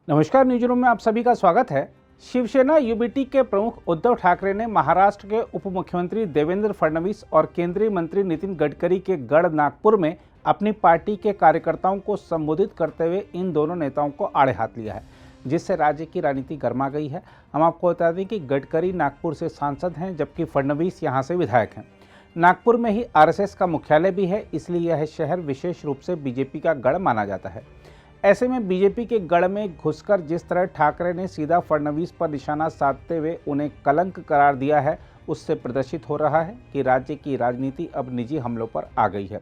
नमस्कार, news room में आप सभी का स्वागत है। शिवसेना यूबीटी के प्रमुख उद्धव ठाकरे ने महाराष्ट्र के उप मुख्यमंत्री देवेंद्र फडणवीस और केंद्रीय मंत्री नितिन गडकरी के गढ़ नागपुर में अपनी पार्टी के कार्यकर्ताओं को संबोधित करते हुए इन दोनों नेताओं को आड़े हाथ लिया है, जिससे राज्य की राजनीति गर्मा गई है। हम आपको बता दें कि गडकरी नागपुर से सांसद हैं, जबकि फडणवीस यहां से विधायक हैं। नागपुर में ही आरएसएस का मुख्यालय भी है, इसलिए यह शहर विशेष रूप से बीजेपी का गढ़ माना जाता है। ऐसे में बीजेपी के गढ़ में घुसकर जिस तरह ठाकरे ने सीधा फडणवीस पर निशाना साधते हुए उन्हें कलंक करार दिया है, उससे प्रदर्शित हो रहा है कि राज्य की राजनीति अब निजी हमलों पर आ गई है।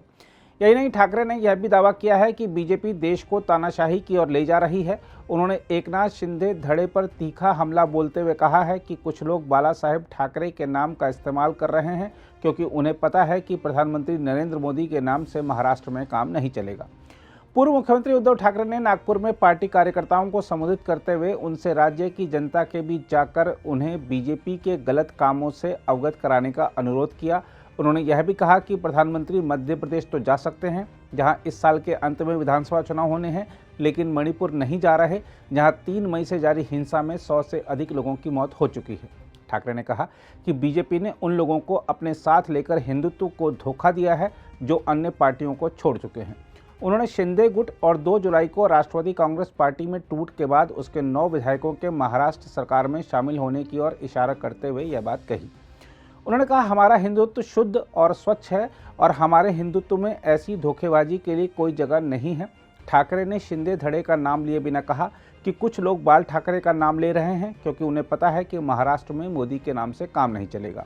यही नहीं, ठाकरे ने यह भी दावा किया है कि बीजेपी देश को तानाशाही की ओर ले जा रही है। उन्होंने एकनाथ शिंदे धड़े पर तीखा हमला बोलते हुए कहा है कि कुछ लोग बाला साहेब ठाकरे के नाम का इस्तेमाल कर रहे हैं, क्योंकि उन्हें पता है कि प्रधानमंत्री नरेंद्र मोदी के नाम से महाराष्ट्र में काम नहीं चलेगा। पूर्व मुख्यमंत्री उद्धव ठाकरे ने नागपुर में पार्टी कार्यकर्ताओं को संबोधित करते हुए उनसे राज्य की जनता के बीच जाकर उन्हें बीजेपी के गलत कामों से अवगत कराने का अनुरोध किया। उन्होंने यह भी कहा कि प्रधानमंत्री मध्य प्रदेश तो जा सकते हैं, जहां इस साल के अंत में विधानसभा चुनाव होने हैं, लेकिन मणिपुर नहीं जा रहे, जहां 3 मई से जारी हिंसा में 100 से अधिक लोगों की मौत हो चुकी है। ठाकरे ने कहा कि बीजेपी ने उन लोगों को अपने साथ लेकर हिंदुत्व को धोखा दिया है जो अन्य पार्टियों को छोड़ चुके हैं। उन्होंने शिंदे गुट और 2 जुलाई को राष्ट्रवादी कांग्रेस पार्टी में टूट के बाद उसके 9 विधायकों के महाराष्ट्र सरकार में शामिल होने की ओर इशारा करते हुए यह बात कही। उन्होंने कहा, हमारा हिंदुत्व शुद्ध और स्वच्छ है और हमारे हिंदुत्व में ऐसी धोखेबाजी के लिए कोई जगह नहीं है। ठाकरे ने शिंदे धड़े का नाम लिए बिना कहा कि कुछ लोग बाल ठाकरे का नाम ले रहे हैं, क्योंकि उन्हें पता है कि महाराष्ट्र में मोदी के नाम से काम नहीं चलेगा।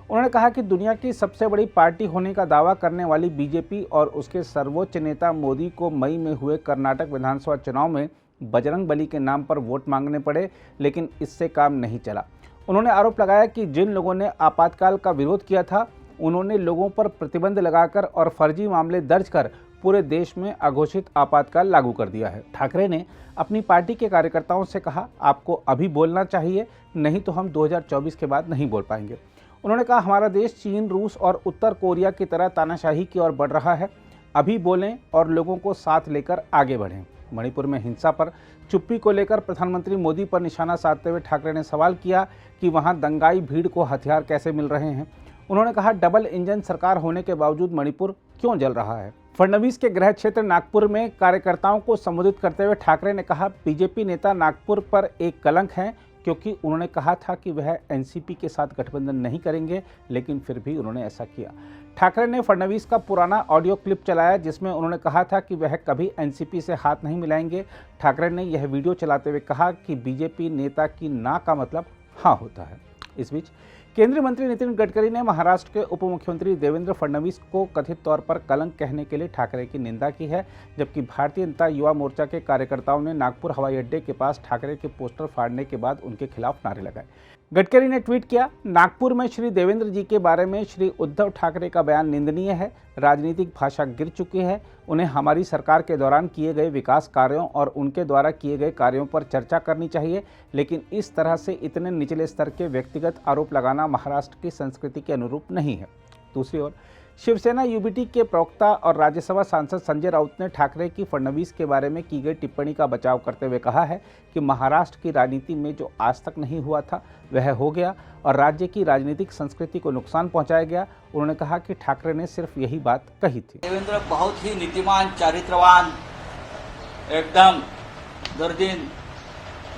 उन्होंने कहा कि दुनिया की सबसे बड़ी पार्टी होने का दावा करने वाली बीजेपी और उसके सर्वोच्च नेता मोदी को मई में हुए कर्नाटक विधानसभा चुनाव में बजरंग बली के नाम पर वोट मांगने पड़े, लेकिन इससे काम नहीं चला। उन्होंने आरोप लगाया कि जिन लोगों ने आपातकाल का विरोध किया था, उन्होंने लोगों पर प्रतिबंध लगाकर और फर्जी मामले दर्ज कर पूरे देश में अघोषित आपातकाल लागू कर दिया है। ठाकरे ने अपनी पार्टी के कार्यकर्ताओं से कहा, आपको अभी बोलना चाहिए, नहीं तो हम 2024 के बाद नहीं बोल पाएंगे। उन्होंने कहा, हमारा देश चीन, रूस और उत्तर कोरिया की तरह तानाशाही की ओर बढ़ रहा है। अभी बोलें और लोगों को साथ लेकर आगे बढ़ें। मणिपुर में हिंसा पर चुप्पी को लेकर प्रधानमंत्री मोदी पर निशाना साधते हुए ठाकरे ने सवाल किया कि वहां दंगाई भीड़ को हथियार कैसे मिल रहे हैं। उन्होंने कहा, डबल इंजन सरकार होने के बावजूद मणिपुर क्यों जल रहा है। फडणवीस के गृह क्षेत्र नागपुर में कार्यकर्ताओं को संबोधित करते हुए ठाकरे ने कहा, बीजेपी नेता नागपुर पर एक कलंक हैं, क्योंकि उन्होंने कहा था कि वह एनसीपी के साथ गठबंधन नहीं करेंगे, लेकिन फिर भी उन्होंने ऐसा किया। ठाकरे ने फडणवीस का पुराना ऑडियो क्लिप चलाया, जिसमें उन्होंने कहा था कि वह कभी एनसीपी से हाथ नहीं मिलाएंगे। ठाकरे ने यह वीडियो चलाते हुए कहा कि बीजेपी नेता की ना का मतलब हाँ होता है। इस बीच केंद्रीय मंत्री नितिन गडकरी ने महाराष्ट्र के उप मुख्यमंत्री देवेंद्र फडणवीस को कथित तौर पर कलंक कहने के लिए ठाकरे की निंदा की है, जबकि भारतीय जनता युवा मोर्चा के कार्यकर्ताओं ने नागपुर हवाई अड्डे के पास ठाकरे के पोस्टर फाड़ने के बाद उनके खिलाफ नारे लगाए। गडकरी ने ट्वीट किया, नागपुर में श्री देवेंद्र जी के बारे में श्री उद्धव ठाकरे का बयान निंदनीय है। राजनीतिक भाषा गिर चुकी है। उन्हें हमारी सरकार के दौरान किए गए विकास कार्यों और उनके द्वारा किए गए कार्यों पर चर्चा करनी चाहिए, लेकिन इस तरह से इतने निचले स्तर के व्यक्तिगत आरोप लगाना महाराष्ट्र की संस्कृति के अनुरूप नहीं है। दूसरी ओर शिवसेना यूबीटी के प्रवक्ता और राज्यसभा सांसद संजय राउत ने ठाकरे की फडणवीस के बारे में की गई टिप्पणी का बचाव करते हुए कहा है कि महाराष्ट्र की राजनीति में जो आज तक नहीं हुआ था वह हो गया और राज्य की राजनीतिक संस्कृति को नुकसान पहुंचाया गया। उन्होंने कहा कि ठाकरे ने सिर्फ यही बात कही थी। देवेंद्र बहुत ही नीतिमान, चारित्रवान, एकदम दर्दिन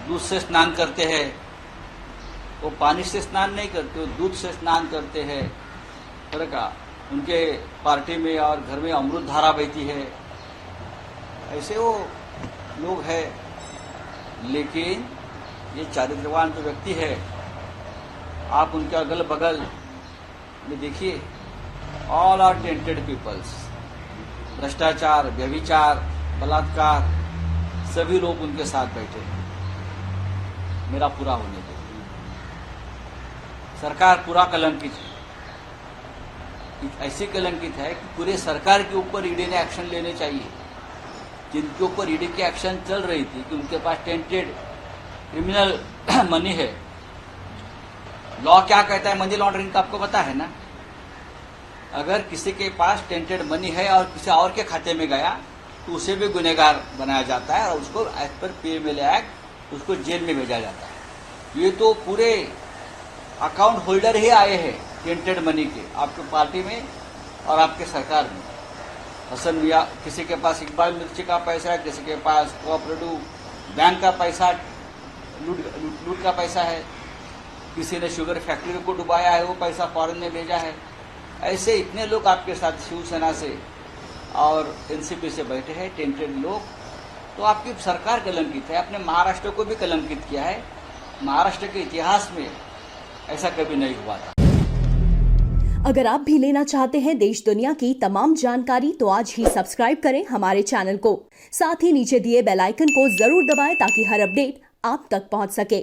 दूध से स्नान करते हैं। वो पानी से स्नान नहीं करते, वो दूध से स्नान करते हैं। फर्क का उनके पार्टी में और घर में अमृत धारा बहती है, ऐसे वो लोग हैं। लेकिन ये चारित्रवान जो व्यक्ति है, आप उनके अगल बगल में देखिए, ऑल आर टेंटेड पीपल्स। भ्रष्टाचार, व्यभिचार, बलात्कार, सभी लोग उनके साथ बैठे हैं। मेरा पूरा होने दो। सरकार पूरा कलंकित है, ऐसी कलंकित है कि पूरे सरकार के ऊपर ईडी ने एक्शन लेने चाहिए। जिनके ऊपर ईडी की एक्शन चल रही थी कि उनके पास टेंटेड क्रिमिनल मनी है। लॉ क्या कहता है मनी लॉन्ड्रिंग का, आपको पता है ना। अगर किसी के पास टेंटेड मनी है और किसी और के खाते में गया तो उसे भी गुनहगार बनाया जाता है और उसको एज पर पीएमएलए एक्ट उसको जेल में भेजा जाता है। ये तो पूरे अकाउंट होल्डर ही आए हैं टेंटेड मनी के आपके पार्टी में और आपके सरकार में। हसन मियाँ, किसी के पास इकबाल मिर्ची का पैसा है, किसी के पास कोऑपरेटिव बैंक का पैसा, लूट का पैसा है, किसी ने शुगर फैक्ट्री को डुबाया है, वो पैसा फॉरेन में भेजा है। ऐसे इतने लोग आपके साथ शिवसेना से और एनसीपी से बैठे हैं टेंटेड लोग। तो आपकी सरकार कलंकित है, आपने महाराष्ट्र को भी कलंकित किया है। महाराष्ट्र के इतिहास में ऐसा कभी नहीं हुआ था। अगर आप भी लेना चाहते हैं देश दुनिया की तमाम जानकारी तो आज ही सब्सक्राइब करें हमारे चैनल को। साथ ही नीचे दिए बेल आइकन को जरूर दबाएं ताकि हर अपडेट आप तक पहुंच सके।